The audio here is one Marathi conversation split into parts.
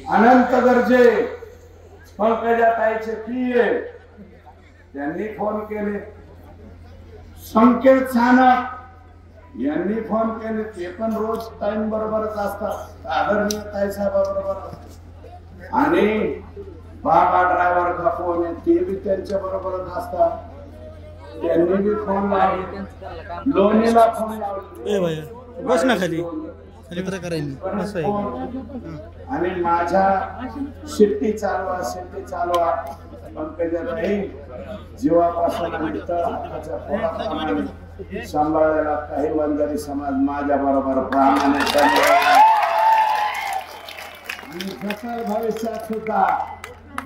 अनंत गरजे पंकजाताईचे पिये त्यांनी फोन केले, संकेत सानप यांनी फोन केले, ते पण रोज टाइम बरोबरच असतात आदरणीय ताईसाहेबाबरोबर, आणि बाबा ड्रायव्हर का फोन आहे ते बी त्यांच्या बरोबरच असतात, त्यांनी बी फोन लावले, लोणीला फोन लावले, बस ना खाली आणि माझ्या शिट्टी चालवा पंकजाताई जीवापासून सांभाळायला काही वंजारी समाज माझ्या बरोबर प्रामाणिकपणे आणि भविष्यात सुद्धा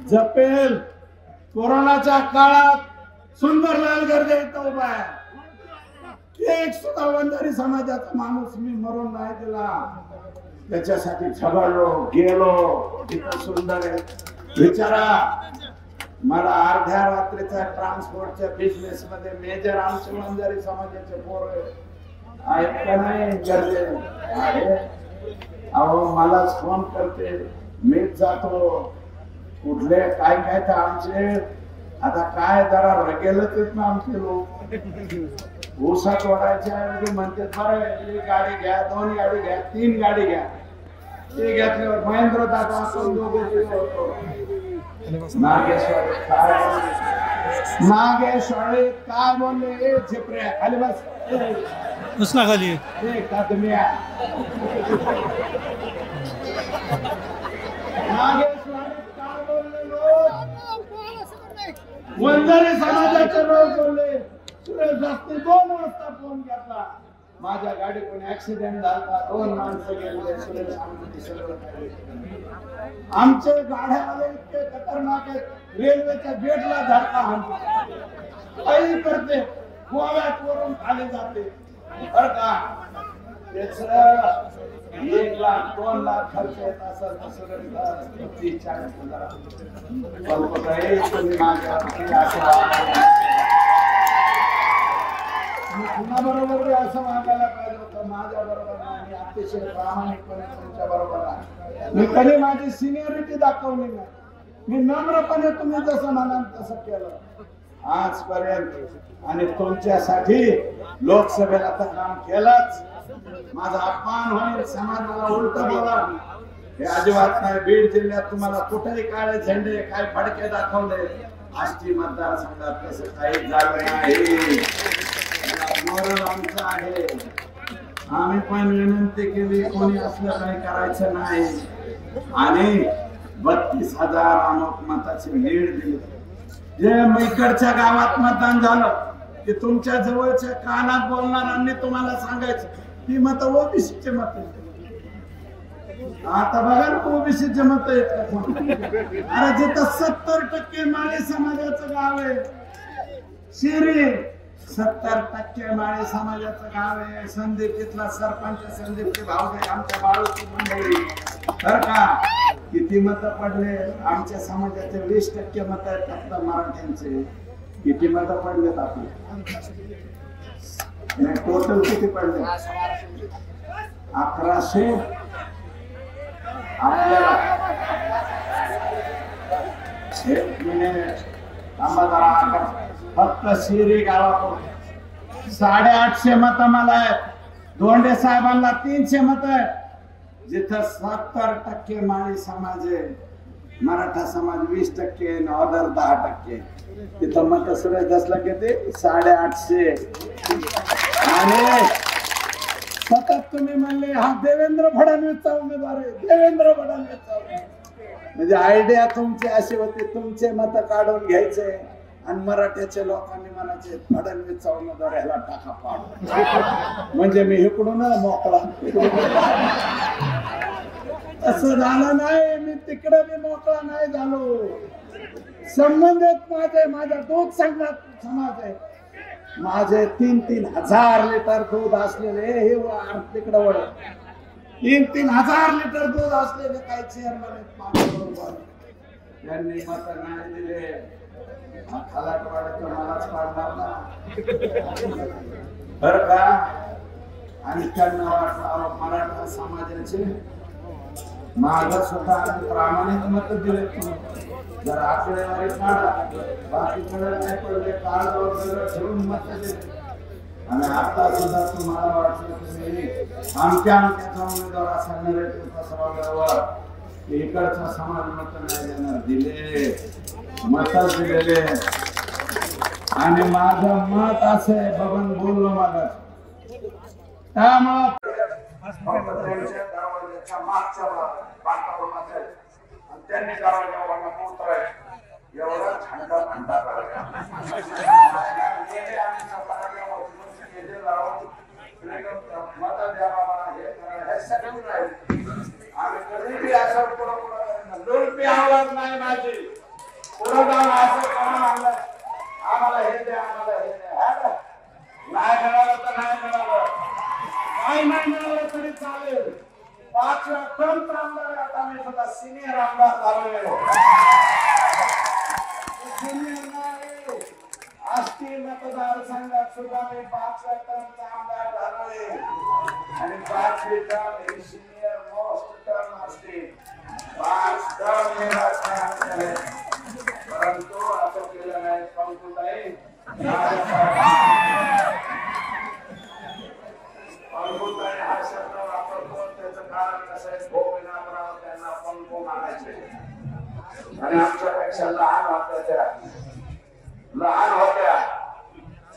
जपेल. कोरोनाच्या काळात सुंदरलाल गर्जे इथं उभा आहे, एक सुद्धा वंजारी समाजाचा माणूस मी मरून नाही दिला, त्याच्यासाठी झगडलो गेलो. इथं सुंदर आहे, विचारा मला अर्ध्या रात्रीचा ट्रान्सपोर्टच्या बिझनेस मध्ये मेजर आमचे वंजारी समाजाचे पोर आहेत का नाही गर्जे आहे. अहो मलाच फोन करते, मीच जातो, कुठले काय काय तर आमचे आता काय जरा रगेलच येत ना आमचे लोक. ऊसात ओढायच्या ऐवजी म्हणते बरं एक गाडी घ्या, 2 गाडी घ्या, 3 गाडी घ्या. ते घेतल्यावर महेंद्र दादा आपण दोघे होतो. नागेश्वरी काय बोलले, झेपऱ्या खाली बस ना खाली वंजारी समाजाचे लोक बोलले. सुरेश जास्ती 2 वाजता फोन घेतला, माझ्या गाडी कोणी ऍक्सिडेंट झाला, 2 माणसं गेले. सुरेश आमचे गाड्यावाले इतके खतरनाक आहेत, रेल्वेच्या गेटला धरला काही करते, गोव्यात वरून खाली जाते बर का. 1 लाख 2 लाख खर्च येत असेल तर सुरेश 30-40 कुणाबरोबर असं मागायला पाहिजे होतं, माझ्या बरोबर नाही, अतिशय प्रामाणिकपणे तुमच्या बरोबर आहे. मी कधी माझी सिनियरिटी दाखवली नाही, मी नम्रपणे तुम्ही जसं म्हणाल तसं केलं आजपर्यंत, आणि तुमच्यासाठी लोकसभेला तर काम केलंच. माझा अपमान होईल, समाजाला उलट बोला हे अजिबात नाही. बीड जिल्ह्यात तुम्हाला कुठेही काळे झेंडे काय फडके दाखवले, आष्टी मतदारसंघात तसं काही झालं नाही. आमचं आहे, आम्ही पण विनंती केली, कोणी असलं काही करायचं नाही, आणि 32,000 अमुक मताची लीड दिली. जे इकडच्या गावात मतदान झालं की तुमच्या जवळच्या कानात बोलणाऱ्यांनी तुम्हाला सांगायचं ही मत ओबीसीचे मत. आता बघा ना ओबीसीचे मत आहेत का? अरे जिथं 70% माळी समाजाचं गाव आहे शिरी, 70% माळी समाजाचं गाव आहे. संदीप इथला सरपंच संदीपचे भाऊ आमच्या बाळूची मंडळी बर का, किती मत पडले आमच्या समाजाचे? 20% मत आहेत फक्त मराठ्यांचे. किती मत पडलेत आपले? टोटल किती पडले? 1100. आपल्याला फक्त शिरी गावाकडून 850 मत मला आहेत. धोंडे साहेबांना 300 मत आहे. जिथं 70% माळी समाज आहे, मराठा समाज 20% आणि अदर 10%, तिथं मत सुरेश दसला किती? 850. आणि सतत तुम्ही म्हणले हा देवेंद्र फडणवीसचा उमेदवार आहे, देवेंद्र फडणवीसचा उमेदवार. म्हणजे आयडिया तुमची अशी होती, तुमचे मत काढून घ्यायचे आणि मराठ्याच्या लोकांनी म्हणायचे फडणवीसचा उमेदवार ह्याला टाका पाड, म्हणजे मी इकडून मोकळा. असं झालं नाही, मी तिकडे मी मोकळा नाही झालो. संबंधित माझ्या दूध संघात समाज आहे, माझे 3-3 हजार लिटर दूध असलेले हे तिकडे वळ 3-3 हजार लिटर दूध असलेले काही चेअरमन त्यांनी मत नाही दिले. खलाटवाड्याचं मलाच पाडणार ना बर का. आणि त्यांना वाटलं मराठा समाजाचे माझा सुद्धा आम्ही प्रामाणिक मत दिले. जर आकडेवारी काढा बाकीकडे नाही पडले काळजावर सगळं ठेवून मत दिले. आणि आता सुद्धा तुम्हाला वाटलं तुम्ही आमच्या उमेदवार असा नरेटिव्ह पसरवल्यावर इकडचा समाज मत नाही देणार. दिले मत दिलेले. आणि माझं मत असे बबन बोललो माझं त्यामुळं मागच्या वातावरणात त्यांनी दरवाजा उतराय एवढा थंडा थंडा आम्ही कधीही असं पुढे आवाज नाही माझी पुढे जाऊन असं करून आणलं आम्हाला हे दे आम्हाला हे दे. नाही मिळालं तर नाही मिळालं काही नाही मिळालं तरी चालेल. 5 टन आमदार आता मी सुद्धा सिनियर आमदार झालोय. सिनियर नाही आष्टी मतदारसंघात सुद्धा मी 5 टनचा आमदार झालोय. आणि 5 टन ही सिनियर मोस्ट टन असते. 5 टन मी राजकारण केले. परंतु असं केलं नाही. पंकुताई पंकुताई हा शब्द वापरतो त्याचं कारण कसं आहे. गोपीनाथराव त्यांना पंकू म्हणायचे आणि आमच्यापेक्षा लहान होत्या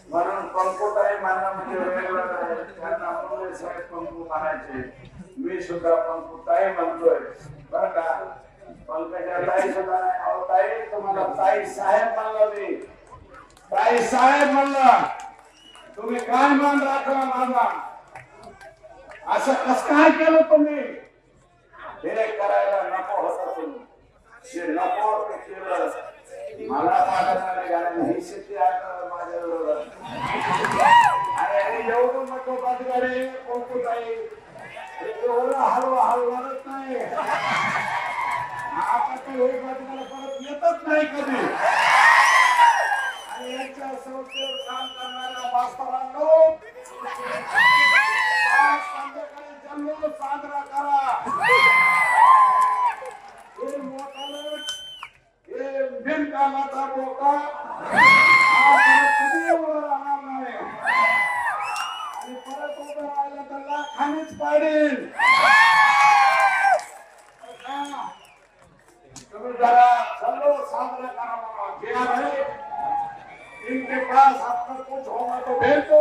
म्हणून पंकुताई म्हणणं म्हणजे वेगळं आहे. त्यांना मुंबई साहेब पंकू म्हणायचे. मी सुद्धा पंकुताई म्हणतोय बरं का. पंकजा ताई सुद्धा नाही. अहो ताई तुम्हाला ताई साहेब म्हणलं मी. ताई साहेब म्हणलं तुम्ही काय मान राखला माझा. असं कसं काय केलं तुम्ही. हे करायला नको होतं तुम्ही. जे नको ते केलं. मला ही शेती आहे माझ्या विरोधात. आणि एवढं नको बाजगाडे पंकुताई एवढं हळू हलवत नाही. आता तर हे बाजगाला परत येतच नाही कधी. आणि यांच्या संस्थेवर काम करणाऱ्या मास्तरांनो आज संध्याकाळी जल्लोष साजरा करा. हे मोठा हे बिनकामाचा मोका कधी उभं राहणार नाही. आणि परत उभं राहिलं तर लाखांनीच पाडेल. तुम्ही जरा जल्लोष साजरा करा. बाबा इनके पास आपका कुछ होगा तो भेज दो.